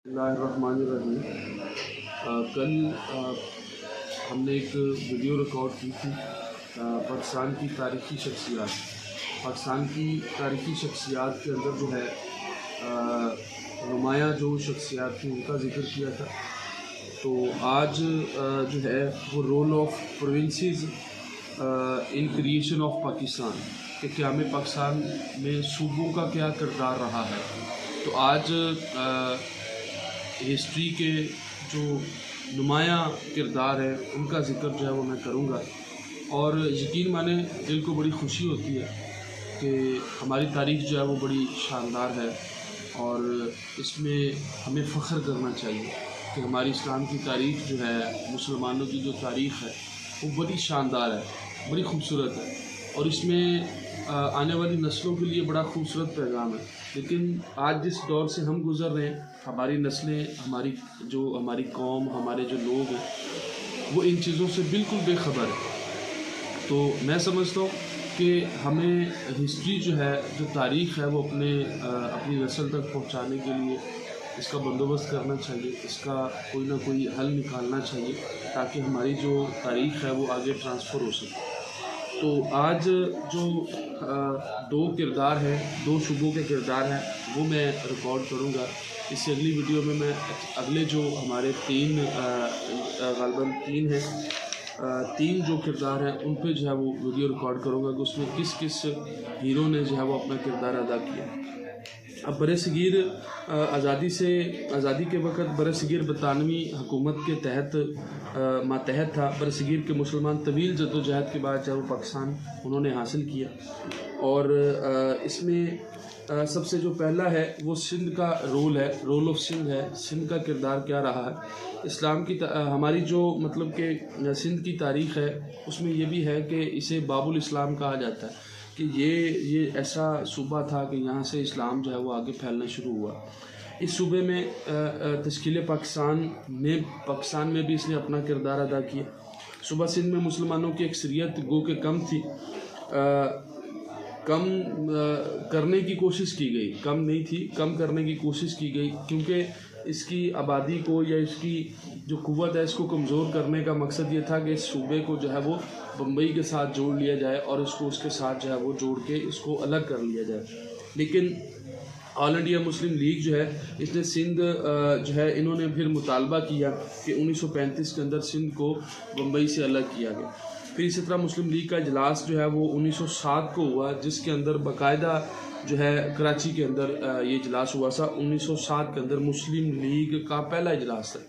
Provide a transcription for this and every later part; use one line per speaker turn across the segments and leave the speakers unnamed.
बिस्मिल्लाहिर्रहमानिर्रहीम। कल हमने एक वीडियो रिकॉर्ड की थी पाकिस्तान की तारीख़ी शख्सियात। पाकिस्तान की तारीख़ी शख्सियात के अंदर जो है नुमाया जो शख्सियात थी उनका ज़िक्र किया था। तो आज जो है वो role of provinces in creation of Pakistan कि क़याम पाकिस्तान में सूबों का क्या किरदार रहा है। तो आज हिस्ट्री के जो नुमाया किरदार है उनका ज़िक्र जो है वो मैं करूँगा। और यकीन माने दिल को बड़ी खुशी होती है कि हमारी तारीख़ जो है वो बड़ी शानदार है और इसमें हमें फ़ख्र करना चाहिए कि हमारी इस्लाम की तारीख़ जो है, मुसलमानों की जो तारीख़ है वो बड़ी शानदार है, बड़ी खूबसूरत है और इसमें आने वाली नस्लों के लिए बड़ा खूबसूरत पैगाम है। लेकिन आज जिस दौर से हम गुज़र रहे हैं, हमारी नस्लें, हमारी कौम, हमारे जो लोग हैं वो इन चीज़ों से बिल्कुल बेखबर है। तो मैं समझता हूँ कि हमें हिस्ट्री जो है, जो तारीख़ है वो अपनी नस्ल तक पहुँचाने के लिए इसका बंदोबस्त करना चाहिए, इसका कोई ना कोई हल निकालना चाहिए ताकि हमारी जो तारीख़ है वो आगे ट्रांसफ़र हो सके। तो आज जो दो किरदार हैं, दो शुबों के किरदार हैं वो मैं रिकॉर्ड करूँगा। इससे अगली वीडियो में मैं अगले जो हमारे तीन जो किरदार हैं उन पे जो है वो वीडियो रिकॉर्ड करूँगा कि उसमें किस किस हीरो ने जो है वो अपना किरदार अदा किया। अब बरसगीर आज़ादी के वक़्त बरसगीर बरतानवी हुकूमत के मातहत था। बरसगीर के मुसलमान तवील जद्दोजहद के बाद जब पाकिस्तान उन्होंने हासिल किया और इसमें सबसे जो पहला है वो सिंध का रोल है, रोल ऑफ सिंध है। सिंध का किरदार क्या रहा है इस्लाम की हमारी जो मतलब कि सिंध की तारीख़ है उसमें ये भी है कि इसे बाबुल इस्लाम कहा जाता है कि ये ऐसा सूबा था कि यहाँ से इस्लाम जो है वो आगे फैलना शुरू हुआ। इस सूबे में तश्कील पाकिस्तान में भी इसने अपना किरदार अदा किया। सूबा सिंध में मुसलमानों की अक्सरियत गो के कम थी, कम करने की कोशिश की गई, कम नहीं थी, कम करने की कोशिश की गई क्योंकि इसकी आबादी को या इसकी जो कुव्वत है इसको कमज़ोर करने का मकसद ये था कि इस सूबे को जो है वो बम्बई के साथ जोड़ लिया जाए और इसको उसके साथ जो है वो जोड़ के इसको अलग कर लिया जाए। लेकिन ऑल इंडिया मुस्लिम लीग जो है इसने सिंध जो है इन्होंने फिर मुतालबा किया कि 1935 के अंदर सिंध को बम्बई से अलग किया गया। फिर इसी तरह मुस्लिम लीग का इजलास जो है वो 1907 को हुआ जिसके अंदर बाकायदा जो है कराची के अंदर ये इजलास हुआ था। 1907 के अंदर मुस्लिम लीग का पहला इजलास था।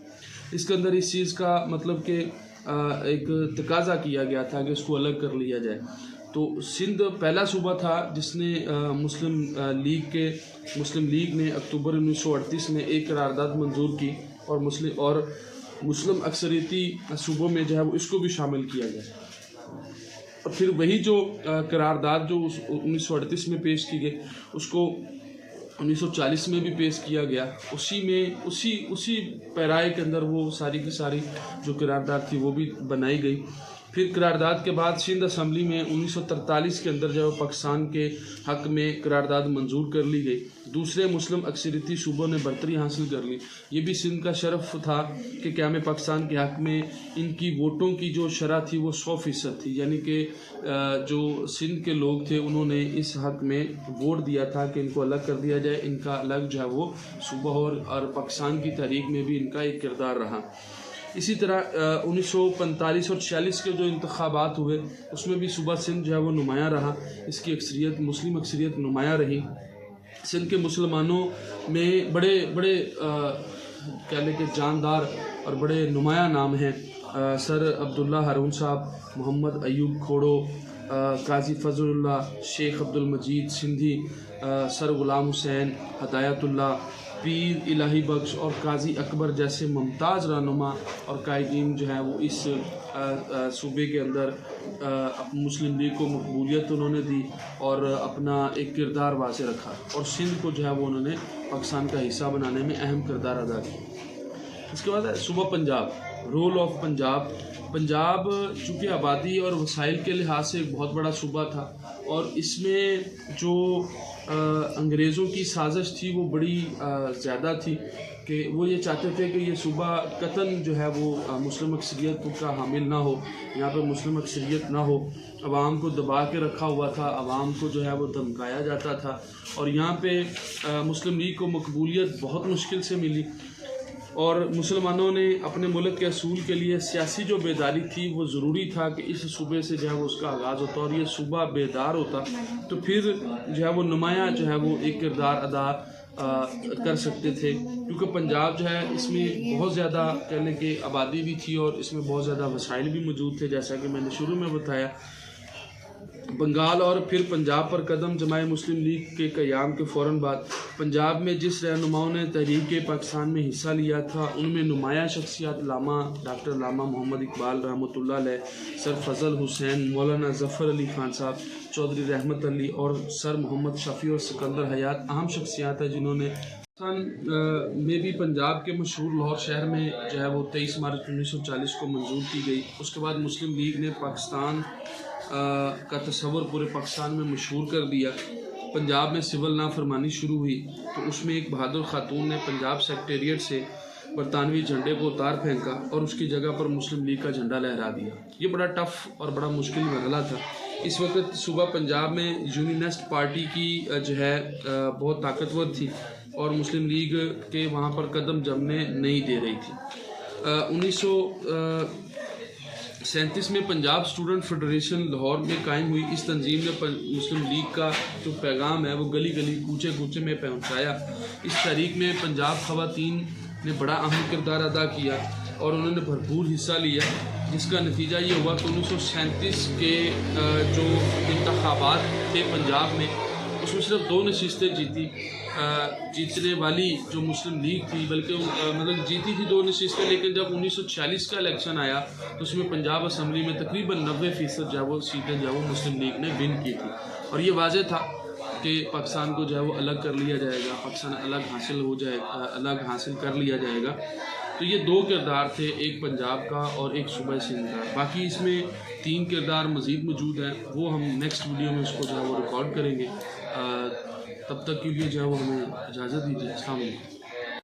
इसके अंदर इस चीज़ का मतलब कि एक तकाजा किया गया था कि इसको अलग कर लिया जाए। तो सिंध पहला सूबा था जिसने मुस्लिम लीग ने अक्टूबर 1938 में एक करारदाद मंजूर की और मुस्लिम अक्सरियती सूबों में जो है वो इसको भी शामिल किया गया। और फिर वही जो करारदाद जो 1938 में पेश की गई उसको 1940 में भी पेश किया गया। उसी पैराए के अंदर वो सारी की सारी जो करारदाद थी वो भी बनाई गई। फिर करारदाद के बाद सिंध असम्बली में 1943 के अंदर जो पाकिस्तान के हक़ में करारदाद मंजूर कर ली गई। दूसरे मुस्लिम अक्सरियती सूबों ने बरतरी हासिल कर ली। ये भी सिंध का शरफ था कि क़याम पाकिस्तान के हक़ में इनकी वोटों की जो शरह थी वो 100% थी, यानी कि जो सिंध के लोग थे उन्होंने इस हक़ में वोट दिया था कि इनको अलग कर दिया जाए, इनका अलग जो है वो सूबा और पाकिस्तान की तारीख़ में भी इनका एक किरदार रहा। इसी तरह 1945 और 46 के जो इंतखाबात हुए उसमें भी सूबा सिंध जो है वो नुमाया रहा। इसकी मुस्लिम अक्सरियत नुमाया रही। सिंध के मुसलमानों में बड़े कहने के जानदार और बड़े नुमाया नाम हैं। सर अब्दुल्ला हारून साहब, मोहम्मद अयूब खोड़ो, काजी फजलुल्लाह, शेख अब्दुल मजीद सिंधी, सर गुलाम हुसैन, हदायतुल्लाह, पीर इलाही बख्श और काजी अकबर जैसे मुमताज़ रहनुमा और कायदीन जो है वो इस सूबे के अंदर मुस्लिम लीग को मकबूलियत उन्होंने दी और अपना एक किरदार वाज़े रखा और सिंध को जो है वो उन्होंने पाकिस्तान का हिस्सा बनाने में अहम किरदार अदा किया। इसके बाद सूबा पंजाब, रोल ऑफ पंजाब चूँकि आबादी और वसाइल के लिहाज से एक बहुत बड़ा सूबा था और इसमें जो अंग्रेज़ों की साजिश थी वो बड़ी ज़्यादा थी। کہ وہ یہ چاہتے تھے کہ یہ صوبہ قطعاً جو ہے وہ مسلم اکثریت کا حامل نہ ہو، یہاں پہ مسلم اکثریت نہ ہو، عوام کو دبا کے رکھا ہوا تھا، عوام کو جو ہے وہ دھمکایا جاتا تھا، اور یہاں پہ مسلم لیگ کو مقبولیت بہت مشکل سے ملی، اور مسلمانوں نے اپنے ملک کے اصول کے لیے سیاسی جو بیداری تھی وہ ضروری تھا کہ اس صوبے سے جو ہے وہ اس کا آغاز ہوتا، اور یہ صوبہ بیدار ہوتا تو پھر جو ہے وہ نمایاں جو ہے وہ ایک کردار ادا کر سکتے تھے، کیونکہ پنجاب جو ہے اس میں بہت زیادہ کہنے کہ آبادی بھی تھی اور اس میں بہت زیادہ وسائل بھی موجود تھے، جیسا کہ میں نے شروع میں بتایا۔ بنگال اور پھر پنجاب پر قدم جماعت مسلم لیگ کے قیام کے فوراً بعد پنجاب میں جس رہنماؤں نے تحریک پاکستان میں حصہ لیا تھا ان میں نمایاں شخصیات علامہ ڈاکٹر علامہ محمد اقبال رحمۃ اللہ علیہ، سر فضل حسین، مولانا ظفر علی خان صاحب، چودھری رحمت علی اور سر محمد شفیع اور سکندر حیات اہم شخصیات ہیں جنہوں نے پاکستان میں بھی پنجاب کے مشہور لاہور شہر میں جو ہے وہ 23 مارچ 1940 کو منظور کی گئی۔ اس کے بعد مسلم لیگ نے پاکستان کا تصور پورے پاکستان میں مشہور کر دیا۔ پنجاب میں سول نافرمانی شروع ہوئی تو اس میں ایک بہادر خاتون نے پنجاب سیکریٹریٹ سے برطانوی جھنڈے کو اتار پھینکا اور اس کی جگہ پر مسلم لیگ کا جھنڈا لہرا دیا۔ یہ بڑا ٹف اور بڑا مشکل مرحلہ تھا۔ اس وقت صوبہ پنجاب میں یونینسٹ پارٹی کی جو ہے بہت طاقتور تھی اور مسلم لیگ کے وہاں پر قدم جمنے نہیں دے رہی تھی۔ 1937 میں پنجاب اسٹوڈنٹ فیڈریشن لاہور میں قائم ہوئی۔ اس تنظیم نے مسلم لیگ کا جو پیغام ہے وہ گلی گلی کوچے کوچے میں پہنچایا۔ اس تحریک میں پنجاب خواتین نے بڑا اہم کردار ادا کیا اور انہوں نے بھرپور حصہ لیا، جس کا نتیجہ یہ ہوا کہ 1937 کے جو انتخابات تھے پنجاب میں اس میں صرف 2 نشستیں جیتنے والی جو مسلم لیگ تھی، بلکہ مطلب جیتی تھی 2 نشستیں، لیکن جب 1946 کا الیکشن آیا تو اس میں پنجاب اسمبلی میں تقریباً 90% جو ہے وہ سیٹیں جو ہے وہ مسلم لیگ نے ون کی تھی، اور یہ واضح تھا کہ پاکستان کو جو ہے وہ الگ کر لیا جائے گا، پاکستان الگ حاصل کر لیا جائے گا۔ تو یہ 2 کردار تھے، ایک پنجاب کا اور ایک صوبہ سندھ کا۔ باقی اس میں 3 کردار مزید موجود ہیں، وہ ہم نیکسٹ ویڈیو میں اس کو جو ہے وہ ریکارڈ کریں گے۔ تب تک کے لیے جو ہے وہ ہمیں اجازت دیجیے۔ السلام علیکم۔